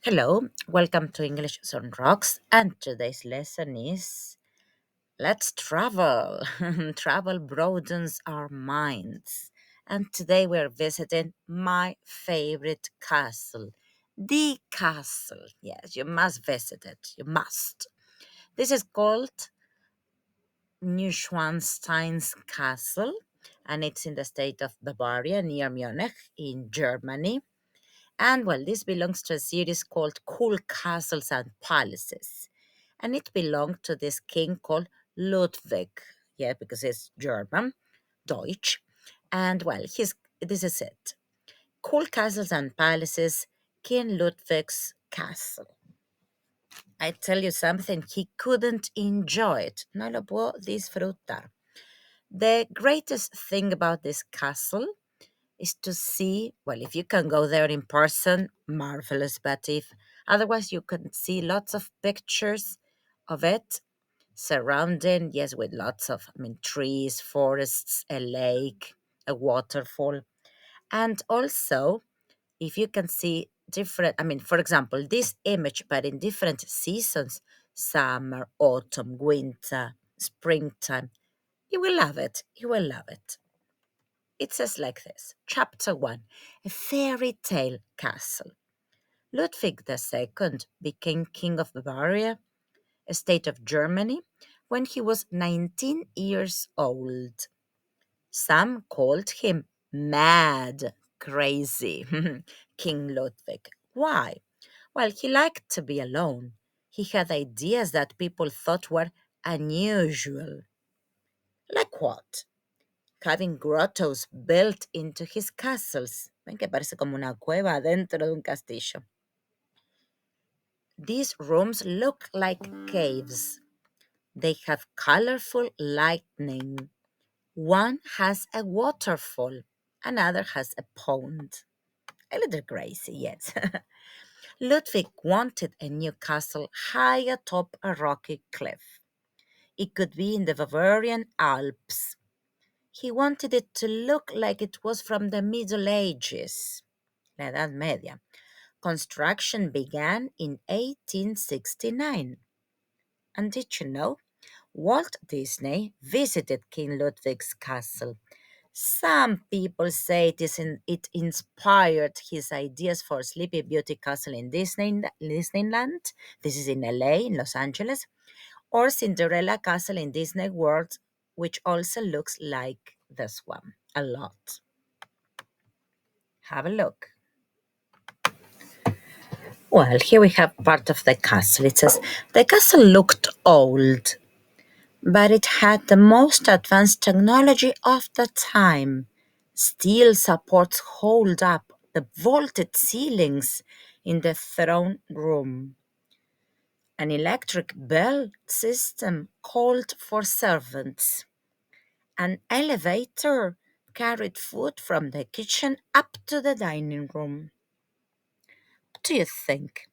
Hello, welcome to English on Rocks, and today's lesson is Let's travel. Travel broadens our minds. And today we're visiting my favorite castle. The castle. Yes, you must visit it. You must. This is called Neuschwanstein's Castle, and it's in the state of Bavaria near Munich in Germany. And well, this belongs to a series called Cool Castles and Palaces. And it belonged to this king called Ludwig. Yeah, because it's German, Deutsch. And well, this is it. Cool Castles and Palaces, King Ludwig's castle. I tell you something, he couldn't enjoy it. No lo pudo disfrutar. The greatest thing about this castle is to see, well, if you can go there in person, marvelous, but if otherwise, you can see lots of pictures of it surrounding, yes, with lots of, trees, forests, a lake, a waterfall. And also, if you can see different, for example, this image, but in different seasons, summer, autumn, winter, springtime, you will love it. You will love it. It says like this Chapter 1, A Fairy Tale Castle. Ludwig II became King of Bavaria, a state of Germany, when he was 19 years old. Some called him mad, crazy, King Ludwig. Why? Well, he liked to be alone. He had ideas that people thought were unusual. Like what? Having grottos built into his castles. Ven que parece como una cueva dentro de un castillo. These rooms look like caves. They have colorful lighting. One has a waterfall, another has a pond. A little crazy, yes. Ludwig wanted a new castle high atop a rocky cliff. It could be in the Bavarian Alps. He wanted it to look like it was from the Middle Ages, la Edad Media. Construction began in 1869. And did you know? Walt Disney visited King Ludwig's castle. Some people say it inspired his ideas for Sleepy Beauty Castle in Disneyland. This is in LA, in Los Angeles, or Cinderella Castle in Disney World, which also looks like this one a lot. Have a look. Well, here we have part of the castle. It says the castle looked old, but it had the most advanced technology of the time. Steel supports hold up the vaulted ceilings in the throne room. An electric bell system called for servants. An elevator carried food from the kitchen up to the dining room. What do you think?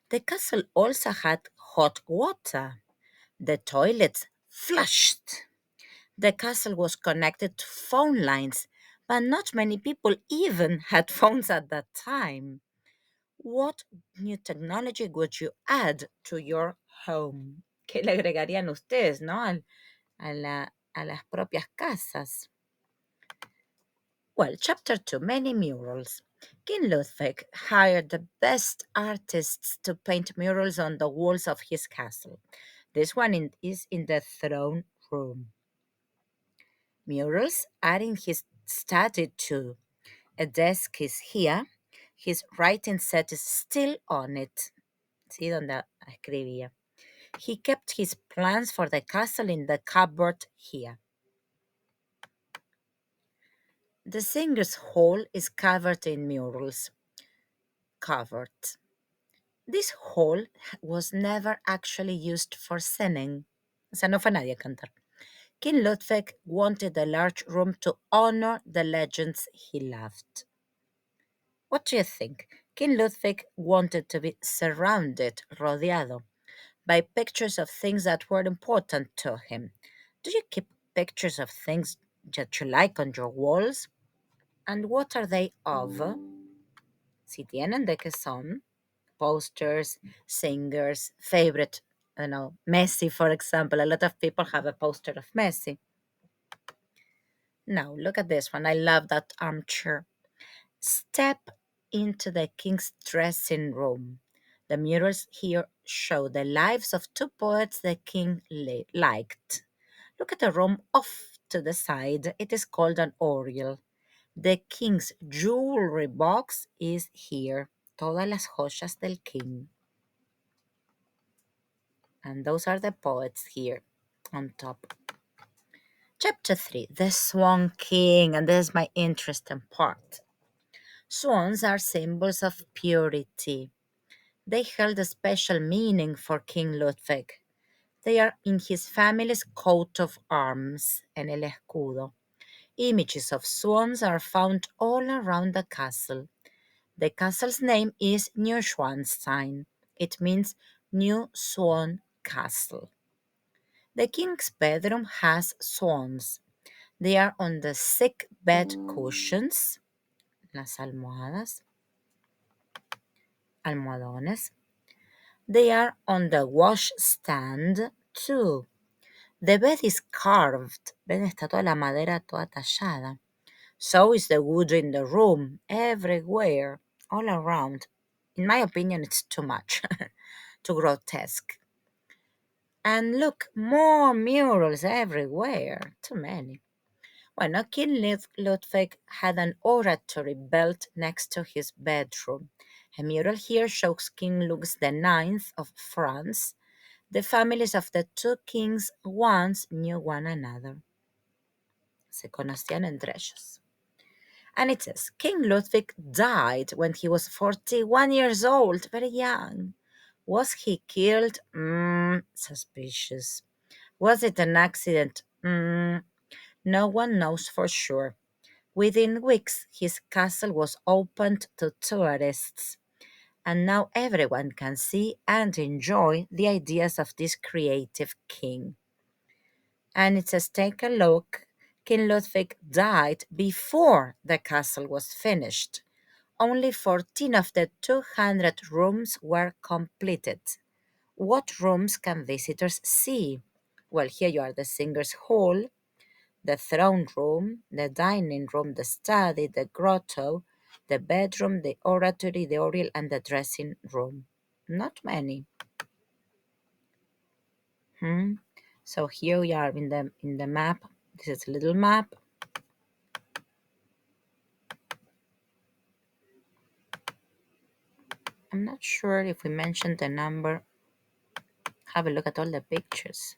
The castle also had hot water. The toilets flushed. The castle was connected to phone lines, but not many people even had phones at that time. What new technology would you add to your home? ¿Qué le agregarían ustedes, no? A las propias casas. Well, chapter 2, many murals. King Ludwig hired the best artists to paint murals on the walls of his castle. This one is in the throne room. Murals are in his study too. A desk is here. His writing set is still on it. Sí, donde escribía. He kept his plans for the castle in the cupboard here. The singers' hall is covered in murals. Covered. This hall was never actually used for singing. O sea, no fue nadie a cantar. King Ludwig wanted a large room to honor the legends he loved. What do you think? King Ludwig wanted to be surrounded, rodeado, by pictures of things that were important to him. Do you keep pictures of things that you like on your walls? And what are they of? Si tienen, ¿de qué son? posters, singers, favorite, Messi, for example. A lot of people have a poster of Messi. Now, look at this one. I love that armchair. Step into the king's dressing room. The murals here show the lives of two poets the king liked. Look at the room off to the side. It is called an oriel. The king's jewelry box is here. Todas las joyas del king. And those are the poets here on top. Chapter 3, The Swan King. And this is my interesting part. Swans are symbols of purity. They held a special meaning for King Ludwig. They are in his family's coat of arms, en el escudo. Images of swans are found all around the castle. The castle's name is Neuschwanstein. It means New Swan Castle. The king's bedroom has swans. They are on the sick bed cushions, las almohadas, almohadones. They are on the washstand too. The bed is carved. Ven, está toda la madera toda tallada. So is the wood in the room, everywhere, all around. In my opinion, it's too much, too grotesque. And look, more murals everywhere, too many. Well, King Ludwig had an oratory built next to his bedroom. A mural here shows King Louis IX of France. The families of the two kings once knew one another. Se conocían entre ellos. And it says, King Ludwig died when he was 41 years old, very young. Was he killed? Suspicious. Was it an accident? No one knows for sure. Within weeks, his castle was opened to tourists, and now everyone can see and enjoy the ideas of this creative king. And it says, take a look. King Ludwig died before the castle was finished. Only 14 of the 200 rooms were completed. What rooms can visitors see? Well, here you are, the singer's hall, the throne room, the dining room, the study, the grotto, the bedroom, the oratory, the oriel, and the dressing room. Not many. So here we are in the map. This is a little map. I'm not sure if we mentioned the number. Have a look at all the pictures.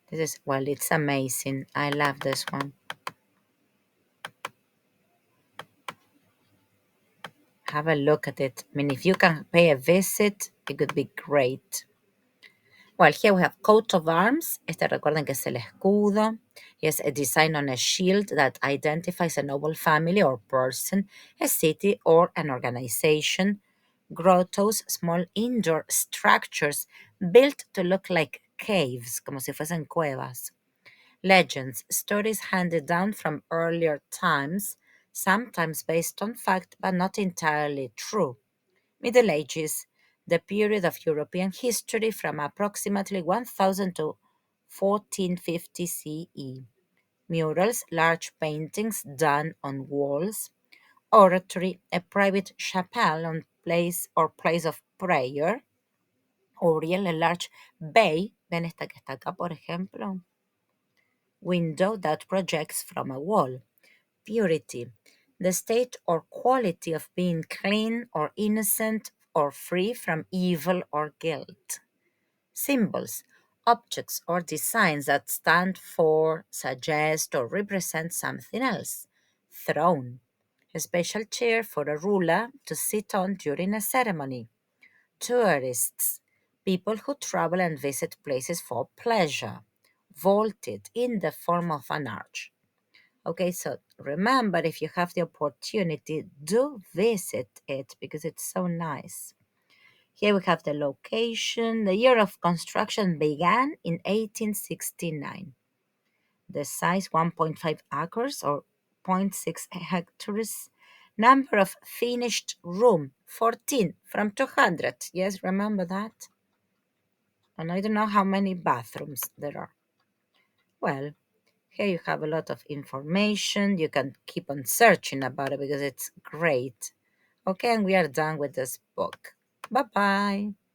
This is, well, it's amazing. I love this one. Have a look at it. I mean, if you can pay a visit, it would be great. Well, here we have coat of arms. Este recuerden que es el escudo. Yes, a design on a shield that identifies a noble family or person, a city or an organization. Grottos, small indoor structures built to look like caves, como si fuesen cuevas. Legends, stories handed down from earlier times, sometimes based on fact but not entirely true. Middle Ages, the period of European history from approximately 1000 to 1450 CE. Murals, large paintings done on walls. Oratory, a private chapel on place of prayer. Oriel, a large bay, ven esta que está acá, por ejemplo, window that projects from a wall. Purity, the state or quality of being clean or innocent or free from evil or guilt. Symbols, objects or designs that stand for, suggest, or represent something else. Throne, a special chair for a ruler to sit on during a ceremony. Tourists, people who travel and visit places for pleasure. Vaulted in the form of an arch. Okay, so remember, if you have the opportunity, do visit it because it's so nice. Here we have the location. The year of construction began in 1869. The size 1.5 acres or 8.6 hectares. Number of finished room, 14 from 200. Yes, remember that? And I don't know how many bathrooms there are. Well, here you have a lot of information. You can keep on searching about it because it's great. Okay, and we are done with this book. Bye bye.